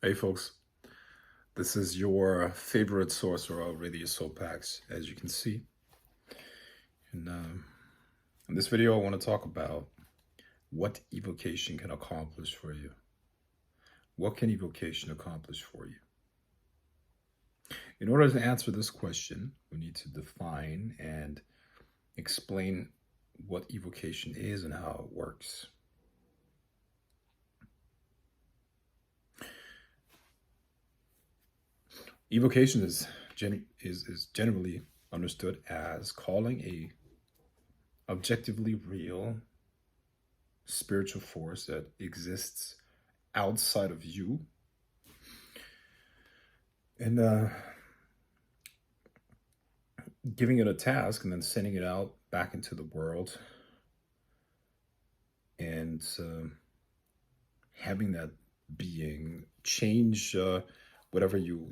Hey folks, this is your favorite sorcerer of Radio Soul Packs, as you can see. And in this video, I want to talk about what evocation can accomplish for you. What can evocation accomplish for you? In order to answer this question, we need to define and explain what evocation is and how it works. Evocation is generally understood as calling a objectively real spiritual force that exists outside of you and giving it a task and then sending it out back into the world and having that being change whatever you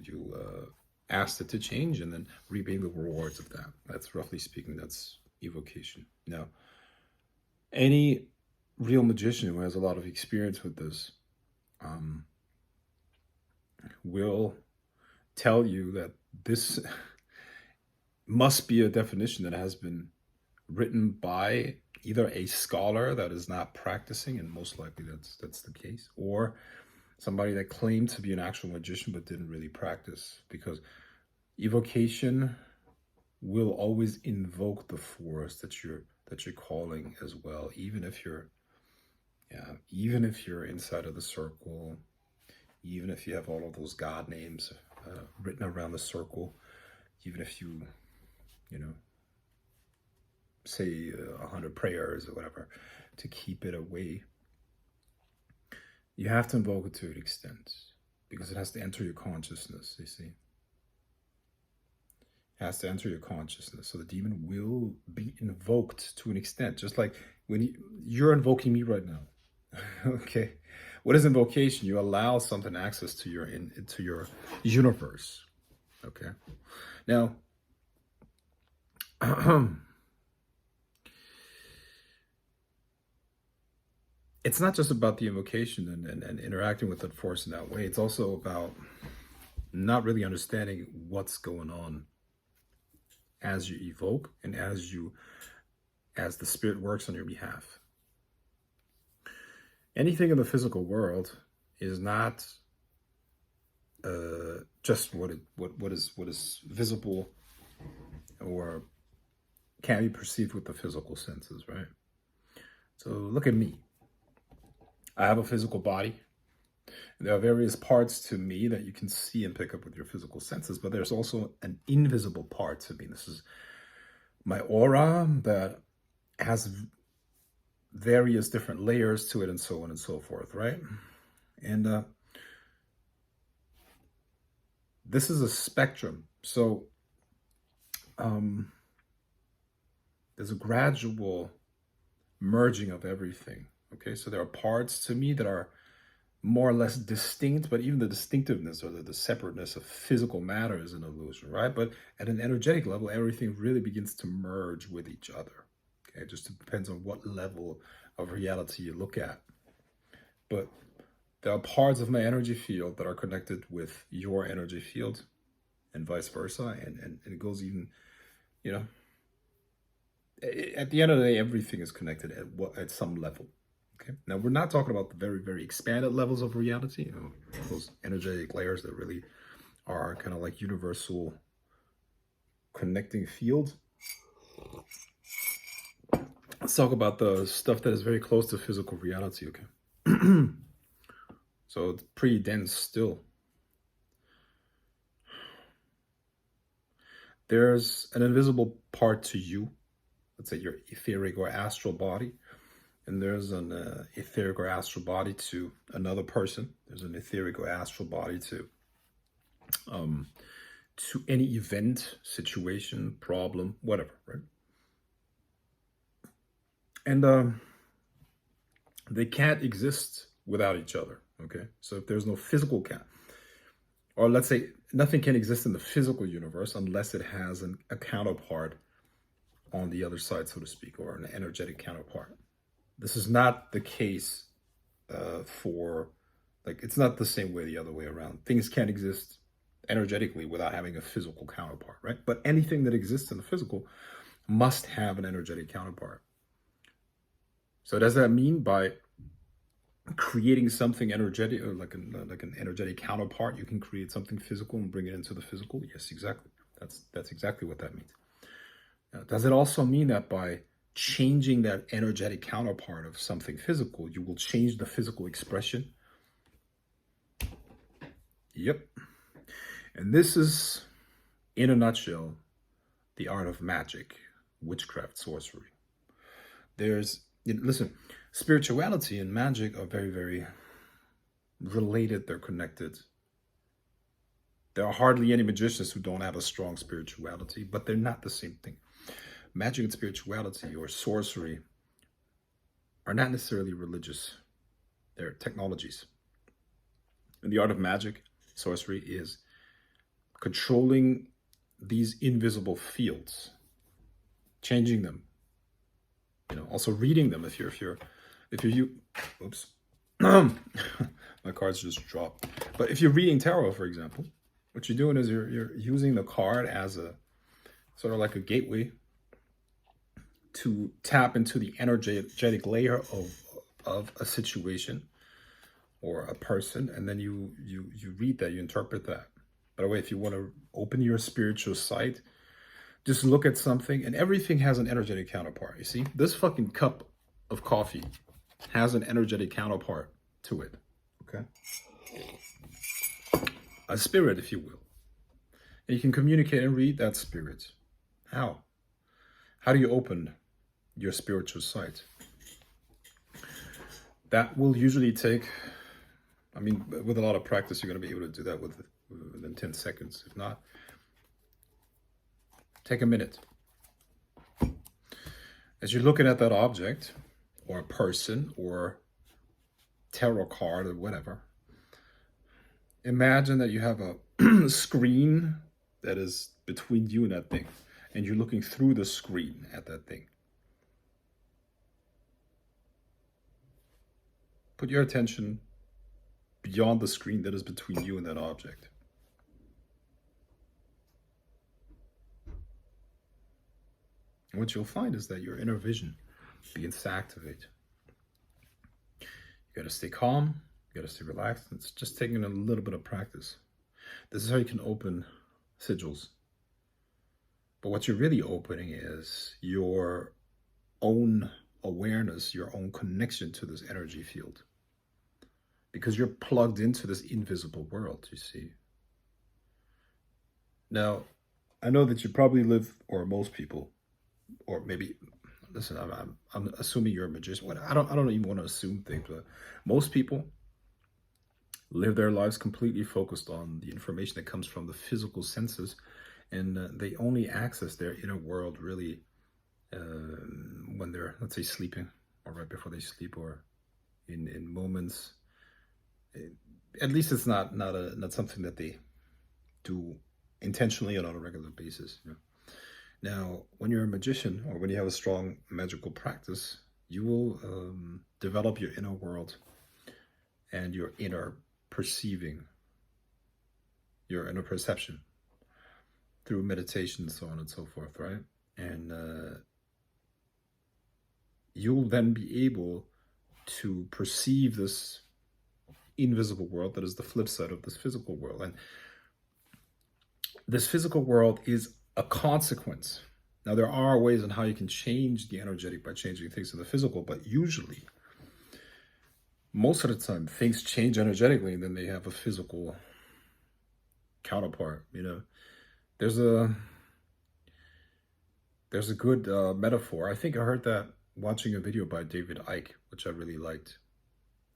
asked it to change, and then reaping the rewards of that. That's, roughly speaking, that's evocation. Now, any real magician who has a lot of experience with this will tell you that this must be a definition that has been written by either a scholar that is not practicing, and most likely that's the case, or somebody that claimed to be an actual magician but didn't really practice, because evocation will always invoke the force that you're calling as well, even if you're inside of the circle, even if you have all of those god names written around the circle, even if you say 100 prayers or whatever to keep it away. You have to invoke it to an extent, because it has to enter your consciousness, you see. It has to enter your consciousness. So the demon will be invoked to an extent, just like when you're invoking me right now. Okay. What is invocation? You allow something access to into your universe. Okay. Now, it's not just about the invocation and interacting with that force in that way. It's also about not really understanding what's going on as you evoke and as the spirit works on your behalf. Anything in the physical world is not just what is visible or can be perceived with the physical senses, right? So look at me. I have a physical body. There are various parts to me that you can see and pick up with your physical senses, but there's also an invisible part to me. This is my aura that has various different layers to it, and so on and so forth, right? And this is a spectrum. So there's a gradual merging of everything. Okay, so there are parts to me that are more or less distinct, but even the distinctiveness or the separateness of physical matter is an illusion, right? But at an energetic level, everything really begins to merge with each other. Okay, it just depends on what level of reality you look at. But there are parts of my energy field that are connected with your energy field and vice versa. And it goes even, at the end of the day, everything is connected at some level. Okay. Now, we're not talking about the very, very expanded levels of reality, those energetic layers that really are kind of like universal connecting fields. Let's talk about the stuff that is very close to physical reality, okay? So it's pretty dense still. There's an invisible part to you, let's say your etheric or astral body. And there's an etheric or astral body to another person. There's an etheric or astral body to any event, situation, problem, whatever, right? And they can't exist without each other, okay? So if there's no physical or let's say nothing can exist in the physical universe unless it has a counterpart on the other side, so to speak, or an energetic counterpart. This is not the case for Like, it's not the same way the other way around. Things can't exist energetically without having a physical counterpart, right? But anything that exists in the physical must have an energetic counterpart. So does that mean by creating something energetic, or like an energetic counterpart, you can create something physical and bring it into the physical? Yes, exactly. That's exactly what that means. Now, does it also mean that by changing that energetic counterpart of something physical, you will change the physical expression? Yep. And this is, in a nutshell, the art of magic, witchcraft, sorcery. Listen, spirituality and magic are very, very related. They're connected. There are hardly any magicians who don't have a strong spirituality, but they're not the same thing. Magic and spirituality or sorcery are not necessarily religious. They're technologies. And the art of magic, sorcery, is controlling these invisible fields, changing them, also reading them. If you're oops, my cards just dropped. But if you're reading tarot, for example, what you're doing is you're using the card as a sort of like a gateway to tap into the energetic layer of a situation or a person, and then you read that, you interpret that. By the way, if you want to open your spiritual sight, just look at something, and everything has an energetic counterpart. You see, this fucking cup of coffee has an energetic counterpart to it. Okay, a spirit, if you will, and you can communicate and read that spirit. How do you open your spiritual sight? That will usually take, with a lot of practice, you're going to be able to do that within 10 seconds. If not, take a minute. As you're looking at that object or a person or tarot card or whatever, imagine that you have a screen that is between you and that thing, and you're looking through the screen at that thing. Put your attention beyond the screen that is between you and that object. And what you'll find is that your inner vision begins to activate. You got to stay calm, you got to stay relaxed. It's just taking a little bit of practice. This is how you can open sigils. But what you're really opening is your own awareness, your own connection to this energy field. Because you're plugged into this invisible world, you see. Now, I know that you probably live, or most people, or maybe, listen, I'm assuming you're a magician. I don't even want to assume things, but most people live their lives completely focused on the information that comes from the physical senses, and they only access their inner world really when they're, let's say, sleeping, or right before they sleep, or in moments. At least it's not something that they do intentionally and on a regular basis. Now, when you're a magician, or when you have a strong magical practice, you will develop your inner world and your inner perceiving, your inner perception through meditation and so on and so forth, right? And you'll then be able to perceive this invisible world that is the flip side of this physical world. And this physical world is a consequence. Now, there are ways on how you can change the energetic by changing things in the physical, but usually, most of the time, things change energetically and then they have a physical counterpart. There's a good metaphor. I think I heard that watching a video by David Icke, which I really liked.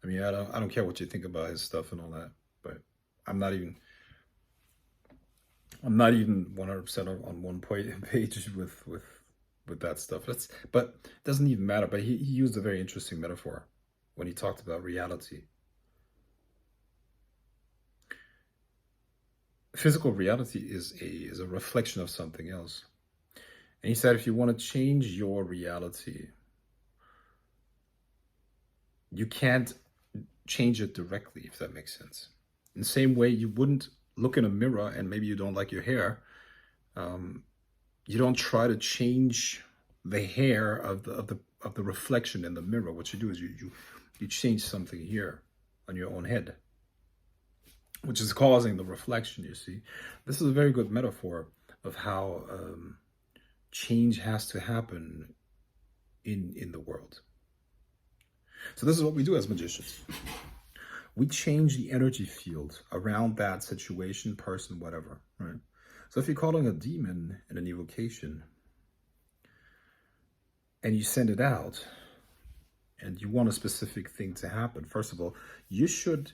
I don't care what you think about his stuff and all that, but I'm not even 100% on one page with that stuff. But it doesn't even matter. But he used a very interesting metaphor when he talked about reality. Physical reality is a reflection of something else. And he said, if you want to change your reality, you can't change it directly, if that makes sense. In the same way, you wouldn't look in a mirror and maybe you don't like your hair. You don't try to change the hair of the reflection in the mirror. What you do is you change something here on your own head, which is causing the reflection. You see, this is a very good metaphor of how change has to happen in the world. So this is what we do as magicians. We change the energy field around that situation, person, whatever, right? So if you're calling a demon in an evocation and you send it out and you want a specific thing to happen, first of all, you should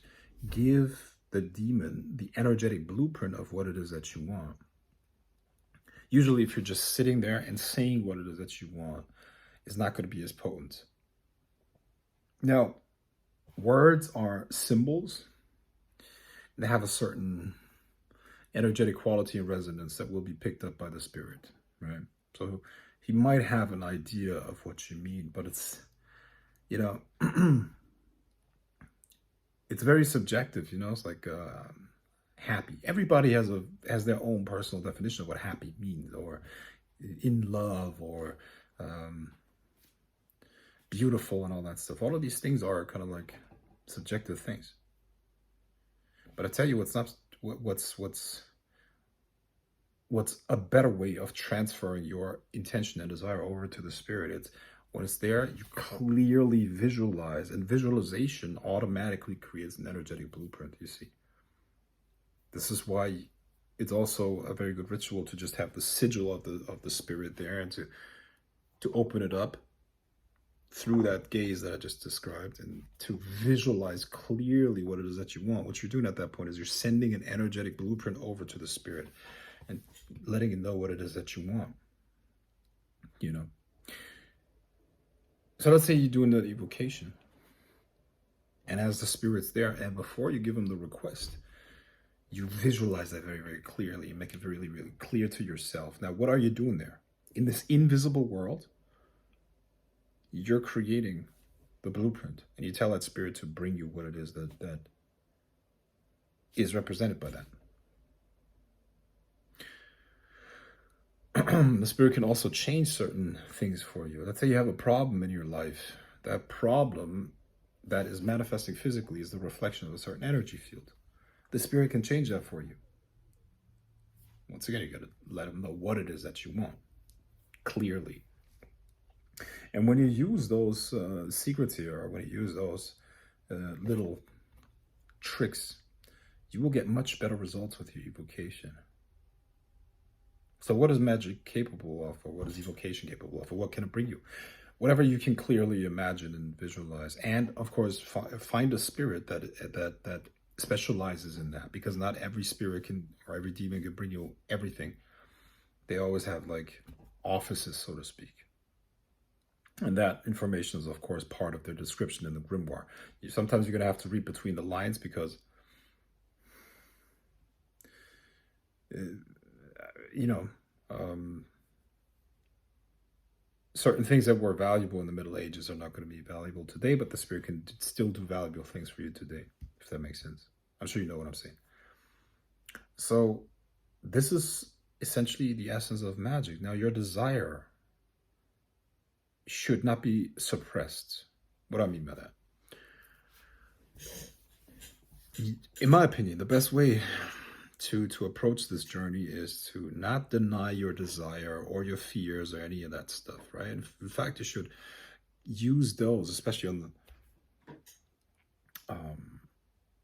give the demon the energetic blueprint of what it is that you want. Usually if you're just sitting there and saying what it is that you want, it's not going to be as potent. Now, words are symbols. They have a certain energetic quality and resonance that will be picked up by the spirit, right? So he might have an idea of what you mean, but it's, you know, it's very subjective, you know. It's like happy. Everybody has their own personal definition of what happy means, or in love, or beautiful, and all that stuff. All of these things are kind of like subjective things. But I tell you, what's a better way of transferring your intention and desire over to the spirit? It's when it's there, you clearly visualize, and visualization automatically creates an energetic blueprint. You see, this is why it's also a very good ritual to just have the sigil of the spirit there, and to open it up through that gaze that I just described, and to visualize clearly what it is that you want. What you're doing at that point is you're sending an energetic blueprint over to the spirit and letting it know what it is that you want, you know. So let's say you're doing the evocation, and as the spirit's there, and before you give them the request, you visualize that very, very clearly and make it really, really clear to yourself. Now, what are you doing there? In this invisible world, you're creating the blueprint, and you tell that spirit to bring you what it is that is represented by that. The spirit can also change certain things for you. Let's say you have a problem in your life. That problem that is manifesting physically is the reflection of a certain energy field. The spirit can change that for you. Once again, you got to let them know what it is that you want clearly. And when you use those secrets here, or when you use those little tricks, you will get much better results with your evocation. So what is magic capable of, or what is evocation capable of, or what can it bring you? Whatever you can clearly imagine and visualize. And of course, find a spirit that specializes in that, because not every spirit can, or every demon can bring you everything. They always have like offices, so to speak. And that information is, of course, part of their description in the grimoire. Sometimes you're going to have to read between the lines, because, you know, certain things that were valuable in the Middle Ages are not going to be valuable today, but the spirit can still do valuable things for you today, if that makes sense. I'm sure you know what I'm saying. So this is essentially the essence of magic. Now, your desire should not be suppressed. What do I mean by that? In my opinion, the best way to approach this journey is to not deny your desire or your fears or any of that stuff, right? In fact, you should use those, especially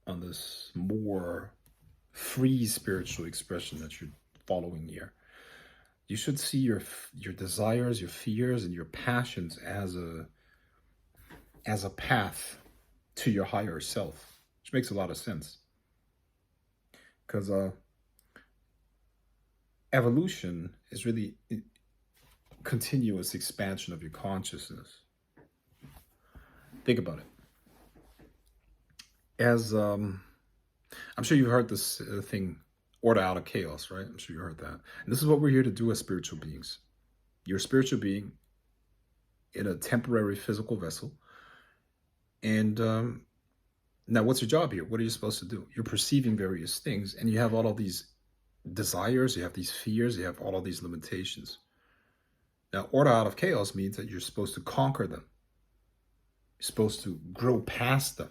on this more free spiritual expression that you're following here. You should see your desires, your fears, and your passions as a path to your higher self, which makes a lot of sense. Because evolution is really continuous expansion of your consciousness. Think about it. As I'm sure you've heard this thing, order out of chaos, right? I'm sure you heard that. And this is what we're here to do as spiritual beings. You're a spiritual being in a temporary physical vessel. And Now, what's your job here? What are you supposed to do? You're perceiving various things, and you have all of these desires, you have these fears, you have all of these limitations. Now, order out of chaos means that you're supposed to conquer them. You're supposed to grow past them.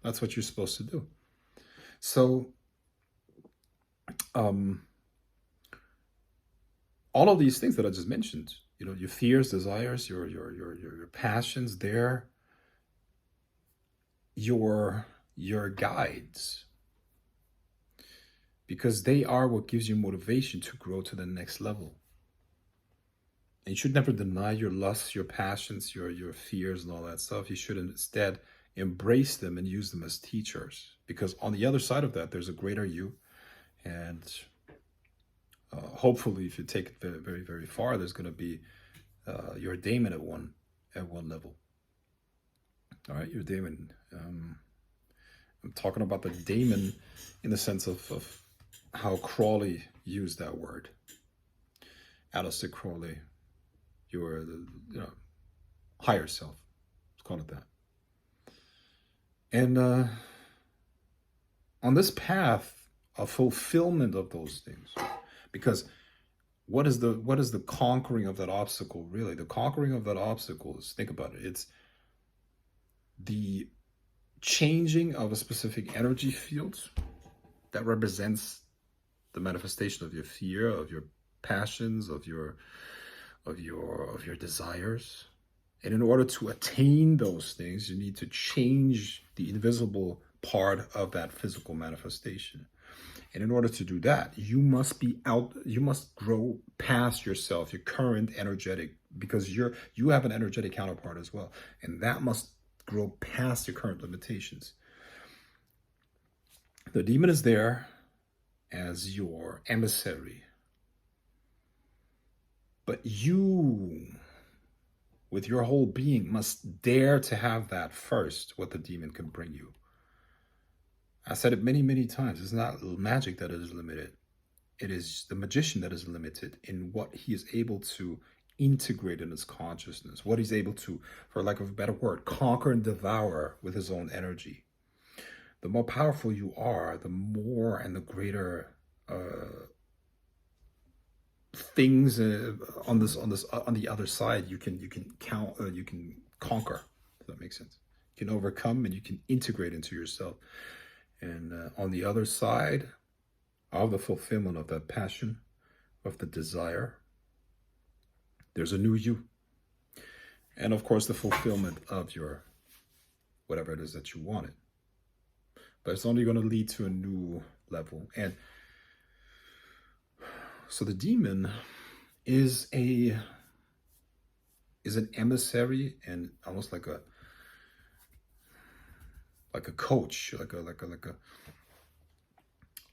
That's what you're supposed to do. So, all of these things that I just mentioned, your fears, desires, your passions, they're your guides, because they are what gives you motivation to grow to the next level. And you should never deny your lusts, your passions, your fears, and all that stuff. You should instead embrace them and use them as teachers, because on the other side of that, there's a greater you. And hopefully, if you take it very, very, very far, there's going to be your daemon at one level. All right, your daemon. I'm talking about the daemon in the sense of how Crowley used that word. Aleister Crowley, your higher self. Let's call it that. And on this path of fulfillment of those things, because what is the conquering of that obstacle really? The conquering of that obstacle is, think about it, it's the changing of a specific energy field that represents the manifestation of your fear, of your passions, of your desires. And in order to attain those things, you need to change the invisible part of that physical manifestation. And in order to do that, you must grow past yourself, your current energetic, because you have an energetic counterpart as well. And that must grow past your current limitations. The demon is there as your emissary. But you, with your whole being, must dare to have that first, what the demon can bring you. I said it many, many times. It's not magic that is limited. It is the magician that is limited in what he is able to integrate in his consciousness, what he's able to, for lack of a better word, conquer and devour with his own energy. The more powerful you are, the more and the greater things on the other side you can conquer. If that makes sense. You can overcome and you can integrate into yourself. And on the other side of the fulfillment of that passion, of the desire, there's a new you. And of course, the fulfillment of your whatever it is that you wanted. But it's only going to lead to a new level. And so the demon is an emissary, and almost like a coach,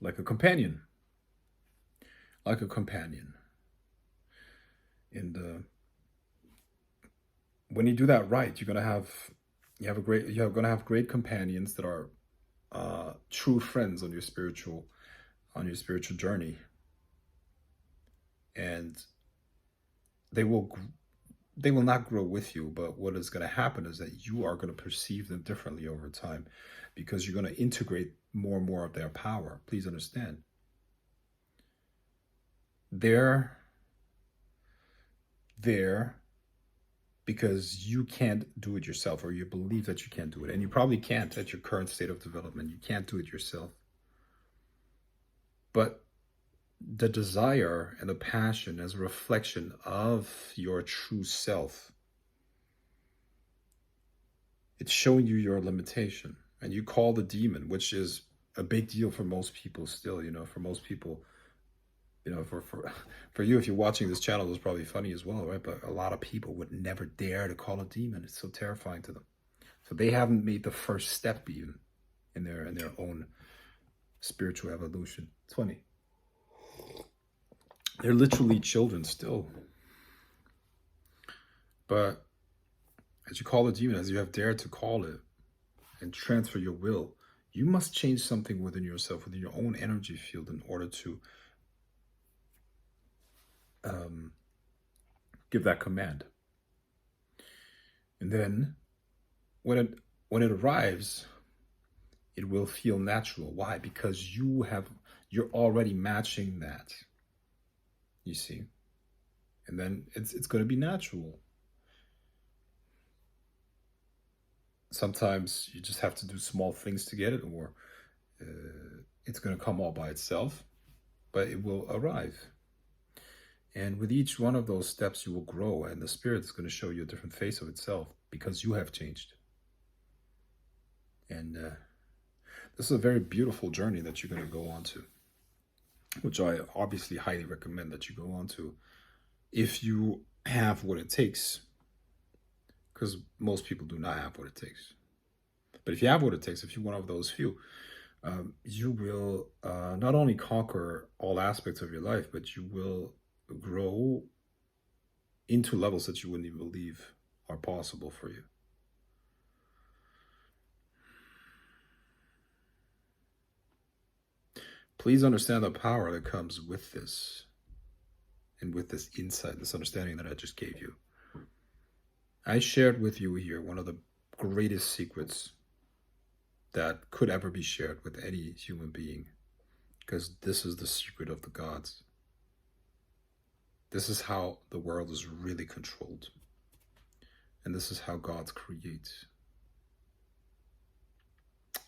like a companion, And when you do that right, you're gonna have great companions that are true friends on your spiritual journey, and they will not grow with you, but what is going to happen is that you are going to perceive them differently over time, because you're going to integrate more and more of their power. Please understand, they're there because you can't do it yourself, or you believe that you can't do it, and you probably can't at your current state of development. You can't do it yourself. But the desire and the passion as a reflection of your true self, it's showing you your limitation. And you call the demon, which is a big deal for most people still, for most people, for you, if you're watching this channel, it's probably funny as well, right? But a lot of people would never dare to call a demon. It's so terrifying to them. So they haven't made the first step even in their own spiritual evolution. It's funny. They're literally children still. But as you call the demon, as you have dared to call it and transfer your will, you must change something within yourself, within your own energy field, in order to give that command. And then when it arrives, It will feel natural. Why? Because you're already matching that. You see? And then it's going to be natural. Sometimes you just have to do small things to get it, or it's going to come all by itself, but it will arrive. And with each one of those steps, you will grow, and the Spirit is going to show you a different face of itself because you have changed. And this is a very beautiful journey that you're going to go on to, which I obviously highly recommend that you go on to if you have what it takes, because most people do not have what it takes. But if you have what it takes, if you're one of those few, you will not only conquer all aspects of your life, but you will grow into levels that you wouldn't even believe are possible for you. Please understand the power that comes with this, and with this insight, this understanding that I just gave you. I shared with you here one of the greatest secrets that could ever be shared with any human being, because this is the secret of the gods. This is how the world is really controlled. And this is how God creates.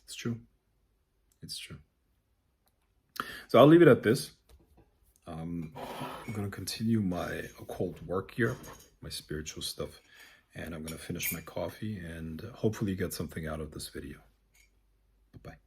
It's true. It's true. So I'll leave it at this. I'm going to continue my occult work here, my spiritual stuff, and I'm going to finish my coffee and hopefully get something out of this video. Bye-bye.